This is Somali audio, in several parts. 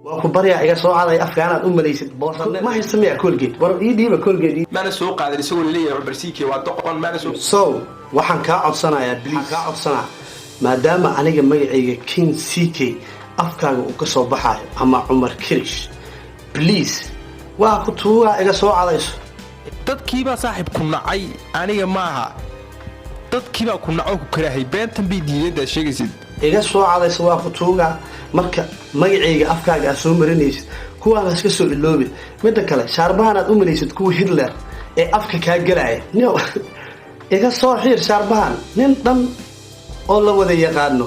ku bariya iga soo caday afkaanaad u malaysid boosan ma haysamaya Colgate war ii dhiiba Colgate maana soo qaaday isagoo leeyahay barsiike waa doqon maana soo waxaan ka codsanayaa please ka codsanaa maadaama aniga magacayga King CK afkaaga uu ka soo baxayo ama Umar Kirish please waa ku tuuga iga soo cadayso dadkiiba saaxiib ku nacay aniga maaha dadkiiba ku naco ku karahay beentan bi diiday sheegaysid iga soo cadayso waa ku tuuga marka magacayga afkaaga soo marinaysid kuwa iska soo iloobi mid kale shaarbahan aad u malaysid kuwa Hitler ee afka ka galay iga soo xiir shaarbahan nin dhan oo la wada yaqaano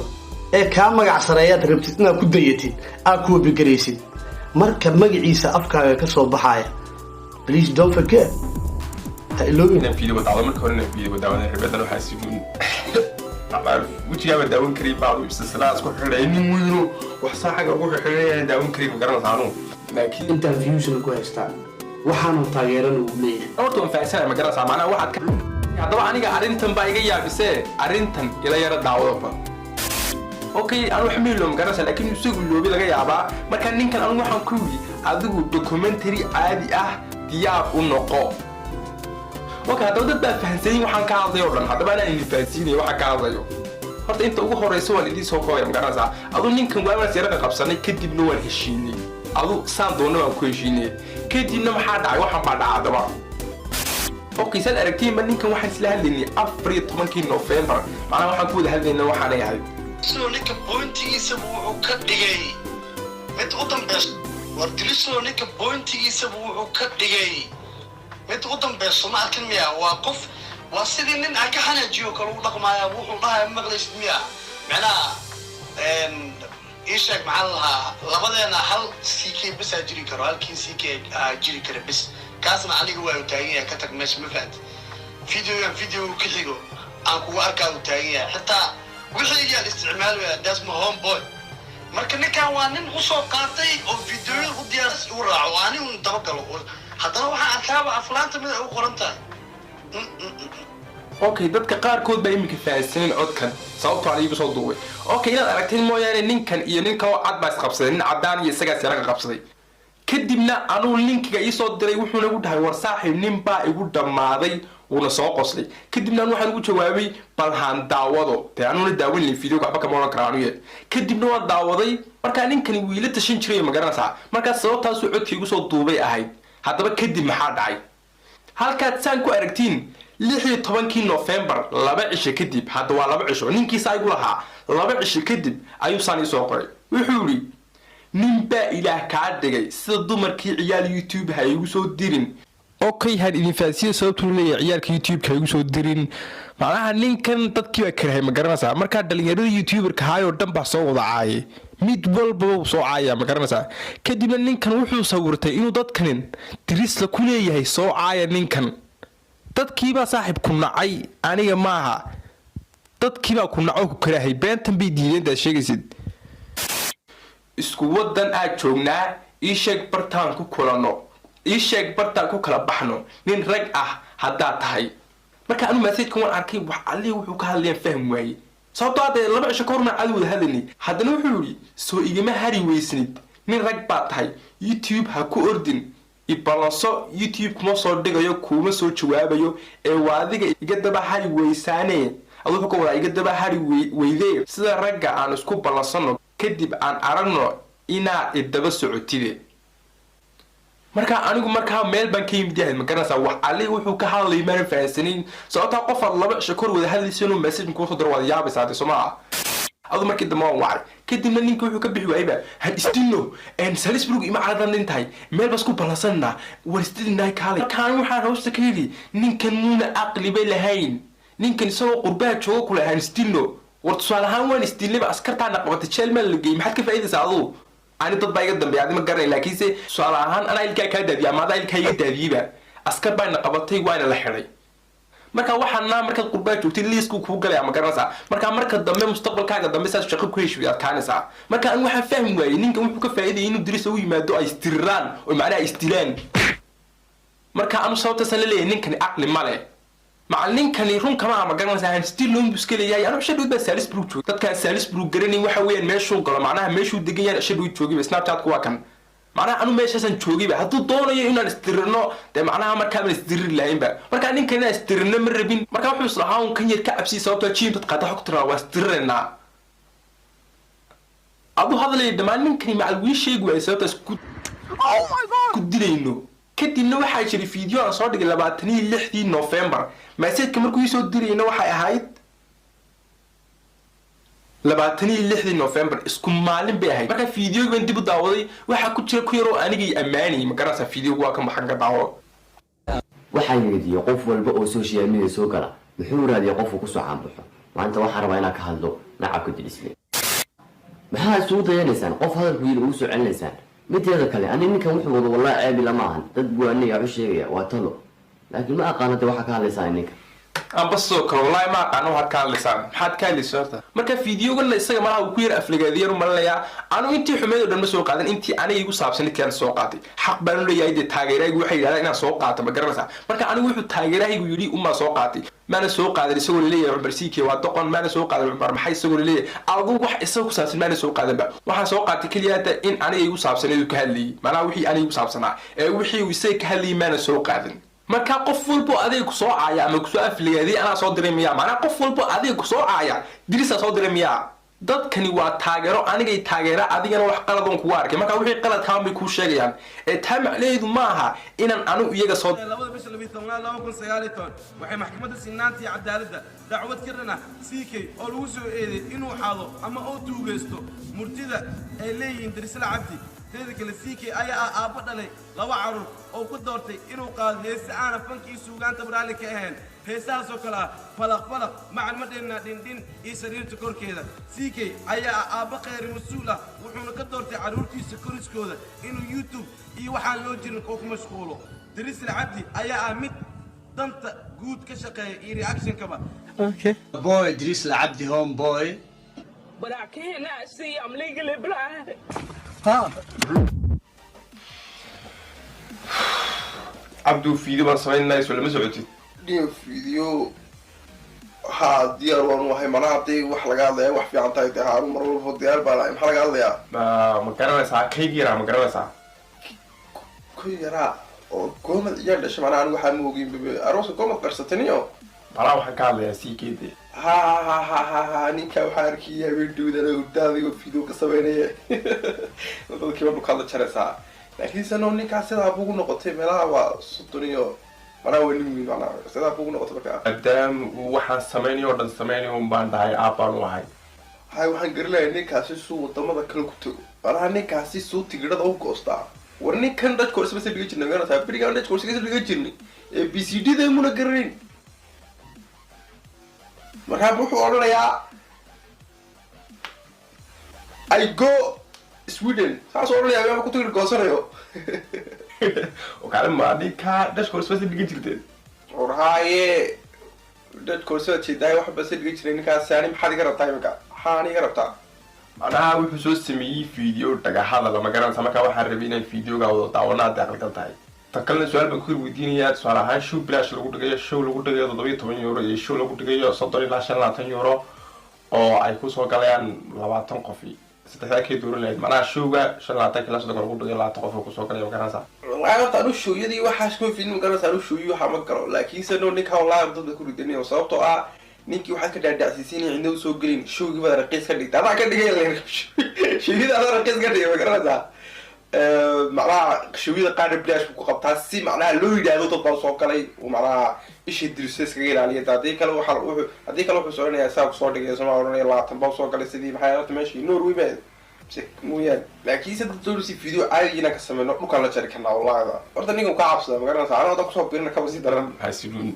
ee ka magac sareeyad rabtid inaad ku dayatid aad ku bigareysid marka magaciisa afkaaga ka soo baxaya please don't forget ilooyina fiidiyo wadaada marka hore fiidiyo wadaada ribadan waxa siibun وجهه داون كريم بعض السلاسل كل حين وينو وحصاحه ugu xixireen daawan kariim garanaysaano laakiin interviewsna ku haystaa waxaanu taageerano u leeyahay horta aan faahfaahsan ma garanaysaa macna waxaad ka hadaba aniga arintan baa iga yaabisay arintan ila yara daawado okay aan wax miilom garanaysaa laakiin isagu loobi laga yaabaa marka ninkan aan waxaan ku wii adigu documentary caadi ah diyaar u noqo وكان هذا ضد فهنسين وحن كعضي ولا هذا بنا اللي فهنسيني وحن كعضيه هذا أنت أقول هو رئيس والدي سوق يا مقرنزا أظن إنكم ولا سيرة قبصني كدي بنور هشيني أظن سام دونا وكويشيني كدي إنه محد عي وحن بعد عدوا أوكي سأل أركتين من إنكم واحد سلاح لني أفريد 8 نوفمبر معنا وحن كود هذا إنه وحنا يعني سو نك بوينتي يسبوع كدجاي مت قدام بس وردلسو نك بوينتي يسبوع كدجاي mid u dambeeyo ma arkin miya waa qof waa sidii nin aan ka xanajiyo kala u dhaqmaya wuxuu dhahay maqlaysid miya macnaha ii sheeg maxaa lahaa labadeena hal CK bis jiri karo halkii CK jiri karo bis kaasna aniga waa u taagan yahay ka tag meesha ma fahanti video ka xigo aan kugu arkaa u taagan yahay xitaa wixii yaa isticmaalaya dasma homeboy marka ninkan waa nin u soo qaatay oo video u diyaarsan u raaco ani uu daba galo haddana waxaan arkaaba aflaanta mid ay u qoran tahay okay dadka qaarkood baa imika faahfaahsan codkan sababtoo ah iyagu soo duubay okay inaad aragteen mooyaane ninkan iyo ninka oo cad baa isqabsaday nin cadaan iyo isaga siraga qabsaday kadibna anuu linkiga ii soo diray wuxuu nagu dhahay war saaxiib nin baa igu dhamaaday una soo qoslay kadibna waxaan ugu jawaabay balhaan daawado taa anuu daawin li video waxba kama oran karaan iyo kadibna waa daawaday marka ninkani wiila tashin jiray ma garanaysaa marka sababtaas uu codkii igu soo duubay ahayd haddaba kadib maxaa dhacay halkaad saan ku aragtiin 16 November laba cisho kadib hadda waa laba cisho ninkii saay gu lahaa laba cisho kadib ayuu saan soo qoray wuxuu yiri ninba ilaah ka dhigay sida dumarkii ciyaal YouTube ha igu soo dirin okay had idin faasiyo sababtu leeyahay ciyaalka YouTube ka igu soo dirin macnaha ninkan dadkii waa karahay ma garanaysaa marka dhalinyarada YouTuber ka hayo dhan ba soo wada caayay mid walba soo caaya ma garanaysaa kadibna ninkan wuxuu sawirtay inuu dadkan diris la ku leeyahay soo caaya ninkan dadkiiba saaxiib ku nacay aniga maaha dadkiiba ku naco ku karahay beentan bi diiday sheegaysid isku wadan aad joognaa ii sheeg bartaan ku kulano ii sheeg bartaan ku kala baxno nin rag ah hadaa tahay marka anu message kan arkay wax ali wuxuu ka hadlayay faham waayay sababtoo ah laba cisho ka horna cad wada hadalni haddana wuxuu yiri soo igama hari weysnid nin rag baa tahay YouTube ha ku ordin ibalanso YouTube kuma soo dhigayo kuma soo jawaabayo ee waadiga iga daba hari weysaane adoo ka wada iga daba hari weydee sida ragga aan isku balansano kadib aan aragno ina idaba socotide marka anigu marka meel baan ka yimid yahay ma garanaysaa wax ali wuxuu ka hadlay ma faahfaahsanin sababta qof laba shakor wada hadlayso inuu message ku soo diro wada yaabaysaa Soomaa adu markii dambe waan kadibna ninka wuxuu ka bixi waayba had istino en Salisbury ima caladan intahay meel bas ku balansanna war istidinay kale kaan waxaan hoosta ka heli ninkan muuna aqli bay lahayn ninkan soo qurbaa joogo kula han istino war tusaalahaan waan istinay askartaana qabatay Chelmel lagay maxad ka faa'iidaysaa adu ani dad baa iga dambeeyay ma garanay laakiin se su'aalahan ana ilka ka daadiya ma ilka iga daadiyiba askar baa qabatay waana la xiray marka waxaana marka qurbaa joogtay liisku ku galay ma garanaysaa marka dambe mustaqbalkaaga dambe saas shaqo ku heshiyo aad kaanaysaa marka aan waxa fahmi waayay ninka wuxuu ka faa'iiday inuu diris u yimaado ay istiraan oo macnaha istilaan marka aanu sababta san leeyahay ninkan aqli ma leh macallinkani run kama ama garanaysaa still loo muskaleeyay ana shadud baa Salisbury joog dadka Salisbury garanay waxa weeyaan meeshuu galo macnaha meeshuu degan yahay shadud joogay Snapchat ku waa kan macnaha anu meeshaasan joogay hadduu doonayo inaan istirno de macnaha markaa ma isdirir lahaynba markaa ninkana istirno ma rabin markaa wuxuu islahaa un kan yar ka cabsi sababtoo jiim dad qaata xogta waa istirrena adu hadalay dhamaan ninkani macal wii sheeg way sababtaas ku oh my god ku dilayno kadibna waxaa jiray fiideo aan soo dhigay 26 November message markuu soo dirayna waxay ahayd 26 November isku maalin bay ahayd marka fiideoga dib u daawaday waxa ku jira ku yar oo anigii amaanay ma garanaysa fiideoga waa ka maxan ka daawo waxaan weydiiyay qof walba oo social media soo gala wuxuu raadiyay qof ku soo caanbaxo maanta waxaan rabaa inaan ka hadlo nacabka dilisme maxaa soo dayanaysan qof hadalku yiri uu soo celinaysan mideeda kale ani ninkan wuxuu wada wallahi ceeb lama ahan dad buu aniga u sheegaya waa talo laakiin ma aqaanada waxa ka hadlaysan ninka aan baso karo wallahi ma aqaano waxa ka hadlaysan maxaad ka hadlaysaa marka fiideogan isaga malaha uu ku yar aflagaadiyay malaya anu intii xumeedo dhan ma soo qaadan intii aniga igu saabsan kaan soo qaatay xaq baan u leeyahay de taageeraygu waxay yiraahdaan inaan soo qaato ma garanaysaa marka anigu wuxuu taageeraygu yiri uma soo qaatay maana soo qaadan isagoo leeyahay Umar Siike waa doqon maana soo qaadan Umar maxay isagoo leeyahay adigu wax isagu ku saabsan maana soo qaadan ba waxa soo qaatay kaliya in aniga igu saabsan inuu ka hadlay malaha wixii aniga igu saabsanaa ee wixii uu isaga ka hadlay maana soo qaadan marka qof walba adeeg ku soo caaya ama ku soo afligaadii ana soo direemiya maana qof walba adeeg ku soo caaya dirisa soo direemiya dadkani waa taageero aniga ay taageera adigana wax qaladan ku arkay marka wixii qalad ka bay ku sheegayaan ee taamacleedu maaha inaan anu iyaga soo labada bisha 2019 waxay maxkamadda sinaantii cadaaladda dacwad kirana siikay oo lagu soo eeday inuu xado ama oo tuugeysto murtida ay leeyihiin Dirisla Cabdi teeda kale siikay ayaa aabba dhalay laba carruur oo ku doortay inuu qaado heesa aan fankii suugaanta baraali ka ahayn heesaas oo kala falaq macalmadeenna dhindhin iyo sariirta korkeeda siikay ayaa aabba khayr mas'uul ah wuxuuna ka doortay carruurtiisa koriskooda inuu YouTube iyo waxaan loo jirin oo ku mashquulo Dirisla Cabdi ayaa mid danta guud ka shaqeeya iyo reaction kaba okay boy Dirisla Cabdi homeboy but I cannot see I'm legally blind عبدو فيديو ما سمعنا نايس ولا ما سمعتي؟ ديو فيديو ها ديار وانو هاي مناطق وحلقات لها وحفي عن تايتي ها مرور فوق ديار بالا حلقات لها ما قرنا ساعة كي جيرا ما قرنا ساعة كي جيرا قومة إيجاد لش معنا عنو حال موقين أروس قومة قرصتنيو بلا وحا قال لها سي كيدي ها نيكا وحاركي يا بيدو دانا قدامي وفيديو قصبيني نقول كيما بقالة شرسا لكن سنو نيكا سيدا بوغو نقطي ملا وصدنيو أنا ونمي معنا سيدا بوغو نقطي بكا قدام وحا سميني ودن سميني ومبان داي آبان وحاي هاي waxaan garilaa ninkaasi suu wadamada kale ku tago walaha ninkaasi suu tigirada u goostaa war ninkan dad course bas dhiga jirnay gaar ahaan bariga dad course dhiga jirnay ee BCD deemuna garin markaa wuxuu oranayaa I go Sweden saas oranayaa waan ku tigir goosanayo oo kale ma ninka dad course bas dhiga jirtay orhaaye dad course jiday wax bas dhiga jirnay ninkaas saani maxaad iga rabtaa imika حاني قربتها أنا وحصل سمي فيديو تجاهل لما كان سمك واحد ربينا الفيديو قاعد طاولنا داخل كلتاي تكلم سؤال بكل ودينيات سؤال هاي شو بلاش لو قلت جاي شو لو قلت جاي ضبي 8 يورو شو لو قلت جاي صدري لا شان 2 يورو أو أيكون سو كلام 20 قفي ستحكي دور الليل منا شو جا شان 2 كلاس لو قلت جاي 2 قفي كوسو كلام وكان صح والله تعالوا شو يدي واحد شو فيلم كان تعالوا شو يو حمد كرو لكن سنو نيك والله ضد كل الدنيا وصابته ninkii waxa ka dhaadhacsiisay inuu soo galin showgii wada raqiis ka dhigtay adaa ka dhigay leen showgii adaa raqiis ka dhigay magarada macnaha showgii qaar bilaash ku qabtaa si macnaha loo yiraahdo dad baa soo galay oo macnaha ishii dirsees kaga ilaaliya dadii kale wuxuu soo inayaa saab soo dhigay Soomaaliya oranay 20 baa soo galay sidii maxay ahayd meeshii Norway baa mooyaan laakiin sidoo doorsi video caadiina ka sameeyno dhulka la jari kana wallahi horta ninkan ka cabsada magarada ana ku soo biirna ka wasi daran hasiluun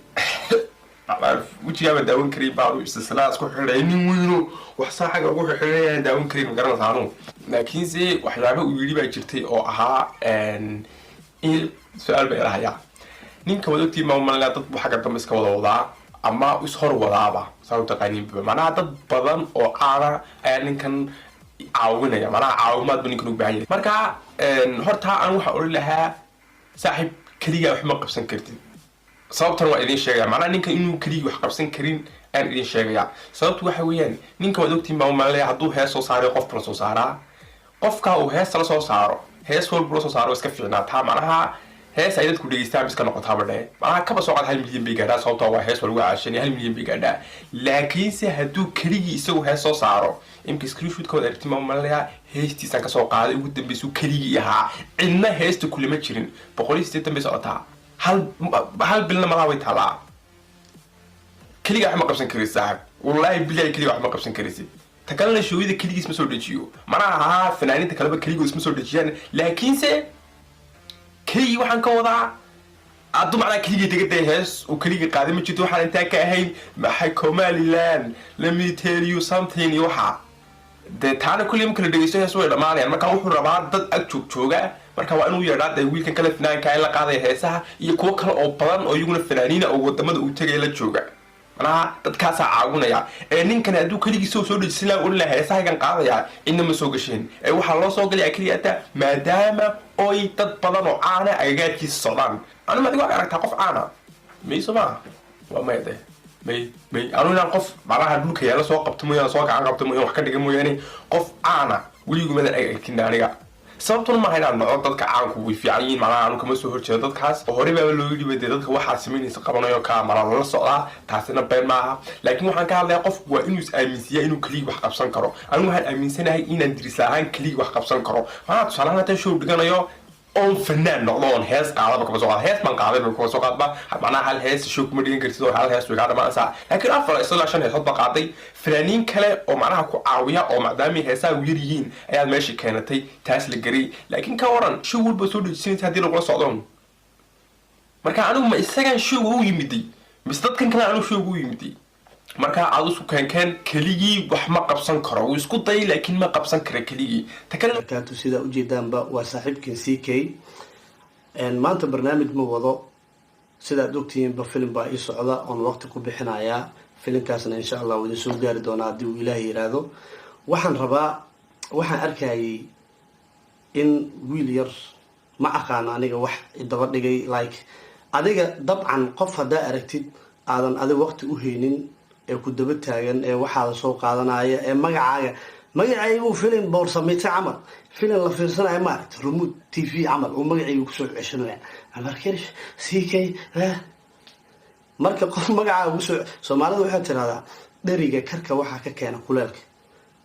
وجهي بداون كريم بعض استسلاس كل حريني وينو وحصل حاجة أقول حريني داون كريم مقرن ثانو لكن زي وحيابه ويلي بيجرتي أو أها إن سؤال بيرها يا نين كودتي ما من لا تطبخ حاجة تمسك ولا أما يسهر ولا با صاروا تقنين بمعنى تطبخ بدن أو أنا يعني كان عاونا يا معنى عاومات بني كانوا بعيد مركا هرتها أنا وحقول لها صاحب كلية وحمق بسنكرتي sababtan waa idin sheegaya macnaha ninka inuu kaliya wax qabsan karin aan idin sheegaya sababtu waxa weeyaan ninka waad ogtiin baa umaleeya hadduu hees soo saaray qof la soo saaraa qofka uu hees la soo saaro hees walba la soo saaro iska fiicnaataa macnaha hees ay dadku dhegeystaan iska noqotaa badhe macnaha kaba soo qaad 1 milyan bay gaadhaa sababtoo waa hees walba caashan 1 milyan bay gaadhaa laakiinse hadduu keligii isagu hees soo saaro imka screenshot-kooda aragtima umaleeya heestiisaan ka soo qaaday ugu dambeysuu keligii ahaa cidna heesta kulama jirin 180 bay socotaa hal bilna malaha way taalaa keliga wax ma qabsan karaysid saaxib wallahi billahi keliga wax ma qabsan karaysid ta kalena shooyada keligiis ma soo dhajiyo macnaha fanaaniinta kaleba keligoos ma soo dhajiyaan laakiinse كلي وحن كوضع عدو معنا كلي تقدر هس وكلي قادم جت وحن أنت كهين محكمالي لان let me tell you something يوحى ده تعال كل يوم كل دقيقة يسوي لما يعني ما كان وحنا ربع ضد أكتب شوجا ما كان وانو يراد ده ويل كان كله فنان كاين لقاضي هسها يكون كله أو بلان أو يكون الفنانين أو قدامه وتجي له شوجا أنا تتكاس عاونا يا إنن كان أدو كلي سو سو السلا ولا له هسها كان قاضي يا إنما سوقشين أي وحنا الله سوق لي أكلي أنت ما دام أي تطبلان وعانا أيجاتي الصلان أنا ما تقول أنا تقف عانا مي سما وما يده مي أنا نقف معناها دلوك يلا سوق قبتمو يلا سوق عن قبتمو يلا حكي دقمو يعني قف عانا ولي يقول مثلا أي كنا نرجع sababtuna ma hayna noqon dadka caanku way fiican yihiin macnaha aanu kama soo horjeedo dadkaas oo hore baa loo yiri baday dadka waxa sameynaysa qabanayo ka maran la socda taasina been maaha laakiin waxaan ka hadlayaa qof waa inuu aaminsiyaa inuu kaliya wax qabsan karo anigu waxaan aaminsanahay inaan diris ahaan kaliya wax qabsan karo waxaan tusaalahan tan show dhiganayo on fanaan noqdon hees qaadaba kama soo qaad hees man qaaday kama soo qaadba macnaha hal hees show kuma dhigan kartid oo hal hees way qaadama ansa laakiin afar isla shan hees ba qaaday fanaaniin kale oo macnaha ku caawiya oo maadaama heesaha u yiriin ayaa meeshii keenatay taas la garay laakiin ka waran show walba soo dhigsiinta hadii lagu socdon marka anigu ma isagan show u yimiday mis dadkan kale anigu show u yimiday marka aad isku keenkeen keligii wax ma qabsan karo uu isku day laakiin ma qabsan karo keligii takalaatu sida u jeedaanba waa saaxiibkiin CK maanta barnaamij ma wado sida doctiin ba film baa ii socda oo waqti ku bixinaya filimkaasna insha Allah wada soo gaari doona hadii uu Ilaahay yiraahdo waxaan arkayay in wiil yar ma aqaan aniga wax daba dhigay like adiga dabcan qof hada aragtid aadan adiga waqti u heynin ee ku daba taagan ee waxa la soo qaadanaya ee magacaygu film boor sameeyay amal film la fiirsanayo ma remote TV amal oo magacaygu ku soo ceshanaya amarkiish CK marka qof magacaygu soo Soomaalidu waxay tiraahdaa dhariga karka waxa ka keena kuleelka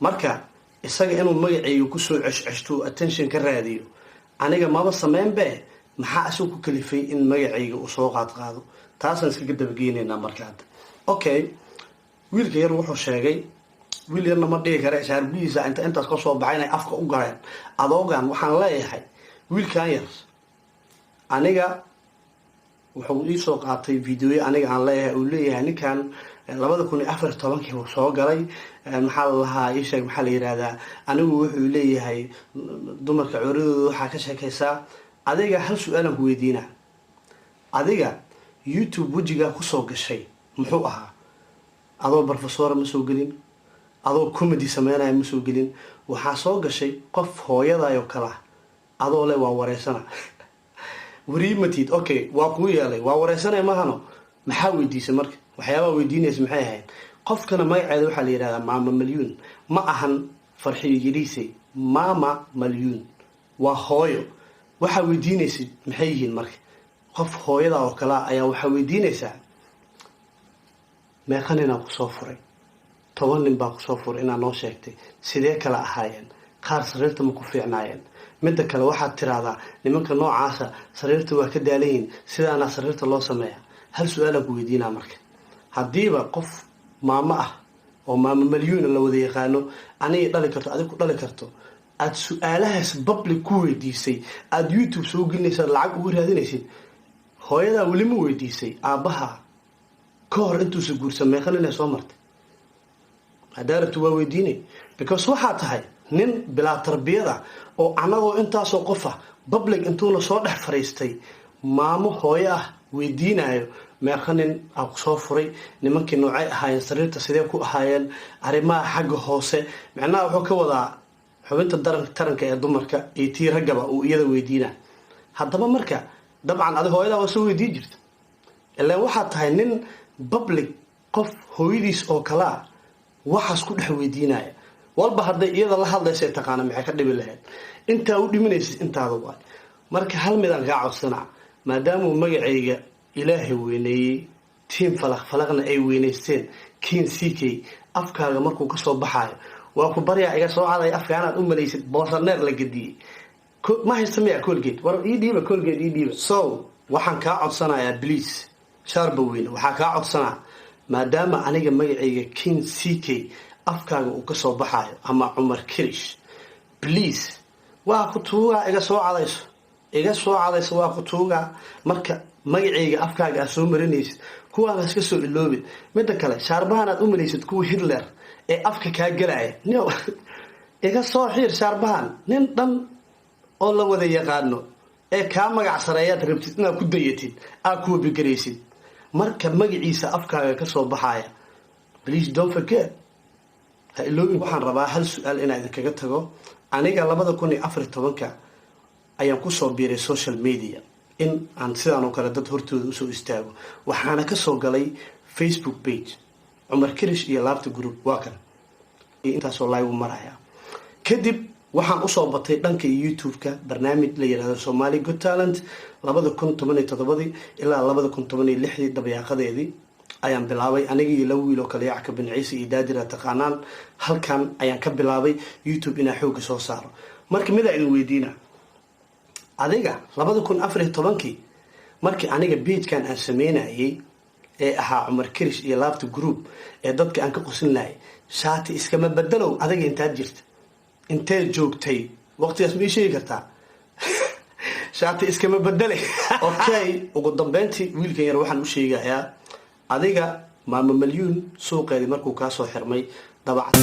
marka isaga inuu magacaygu ku soo ceshto attention ka raadiyo aniga ma sameyn be maxaa asoo ku kalifay in magacaygu uu soo qaado taasaan iska dabageenayna markaa okay wiilka yar wuxuu sheegay wiil yarna ma dhigi kare shaarbiisa intaas ka soo baxay inay afka u galeen adoogan waxaan leeyahay wiilkan yar aniga wuxuu ii soo qaatay video aniga aan leeyahay uu leeyahay ninkan 2014 uu soo galay maxaa la lahaa ii sheeg maxaa la yiraahdaa anigu wuxuu leeyahay dumarka curadooda waxa ka sheekaysaa adiga hal su'aalan ku weydiina adiga YouTube wajiga ku soo gashay muxuu ahaa adoo professor ma soo gelin adoo comedy sameynaya ma soo gelin waxa soo gashay qof hooyadayo kala adoo le waa wareysana wariimatid okay waa ku yeelay waa wareysana ma hano maxaa weydiisay marka waxyaaba weydiinaysa maxay ahayd qofkana magaceeda waxa la yiraahdaa maama malyuun ma ahan farxiyo yiriisay maama malyuun waa hooyo waxa weydiinaysa maxay yihiin marka qof hooyada oo kala ayaa waxa weydiinaysa meeqanina ku soo furay 10 nin baa ku soo furay inaan noo sheegtay sidee kala ahaayeen qaar sariirta ma ku fiicnaayeen midda kale waxaad tiraahdaa nimanka noocaasa sariirta waa ka daalayn sidaana sariirta loo sameeyaa hal su'aal ku weydiinaa marka hadiiba qof maama ah oo maama malyuun la wada yaqaano aniga dhali karto adigu dhali karto aad su'aalahaas public ku weydiisay aad YouTube soo gelinaysa lacag ugu raadinaysid hooyada wali ma weydiisay aabaha كور أنتو سجور سمي خلينا سومرت هدارت وويديني because واحد هاي نين بلا تربية أو أنا وأنت سوقفة ببلغ أنتو نصادح فريستي مامو هويا ويدينا ما خلين أو صفري نمكن نوعي هاي سرير تسديكو هاي عرما حق هوسة معناه هو كوضع حبنت الدرن ترنك يا دمرك يتير رجبة ويدا ويدينا هذا ما مركا طبعا هذا هويا وسوي ديجرت ilaan waxaad tahay nin public qof hooyadiis oo kalaa waxaas ku dhex weydiinaya walba hadday iyada la hadlaysa taqaana maxay ka dhibi lahayd intaa u dhiminaysid intaada waay marka hal midaan kaa codsanaa maadaamuu magacayga ilaahay weyneeyey tiim falaqna ay weynaysteen kiin ck afkaaga markuu kasoo baxaayo waa ku baryaa iga soo caday afkaanaad u malaysid boosaneer la gediyey ma haysta miya colgate war ii dhiiba colgate ii dhiiba so waxaan kaa codsanayaa please shaarba weyne waxaa kaa codsanaa maadaama aniga magacayga king ck afkaaga uu kasoo baxaayo ama cumar kirish please waa ku tuugaa iga soo cadayso waa ku tuugaa marka magacayga afkaaga aad soo marinaysid kuwaan iska soo iloobin midda kale shaarbahan aad u malaysid kuwa hitler ee afka kaa gelaya iga soo xiir shaarbahan nin dhan oo la wada yaqaano ee kaa magac sareeyaad rabtid inaad ku dayatid aad kuwa bigaraysid marka magaciisa afkaaga kasoo baxaya please don't forget ha iloobin waxaan rabaa hal su-aal inaan idinkaga tago aniga 2014 ayaan kusoo biiray social media in aan sidaan oo kale dad hortooda usoo istaago waxaana kasoo galay Facebook page cumar kirish iyo laabta group waa kan intaasoo live maraya kadib waxaan usoo batay dhanka YouTube-ka barnaamij la yiraahdo Somali Got Talent 2017 ilaa 2016 dabayaaqadeedii ayaan bilaabay aniga iyo laba wiil oo kale Yacka bin Ciise iyo Daadira taqaanaan halkan ayaan ka bilaabay YouTube inaan xoog soo saaro marka mid aan weydiina adiga 2014 markii aniga page-kan aan sameynayay ee ahaa cumar kirish iyo laabta group ee dadka aan ka qosin lahay shaati iskama bedelo adiga intaad jirta intee joogtay waqtigaas ma sheegi kartaa shaati iskama bedelay okay ugu dambeyntii wiilkan yar waxaan u sheegayaa adiga maama milyuun suuqeedii markuu ka soo xirmay dabacad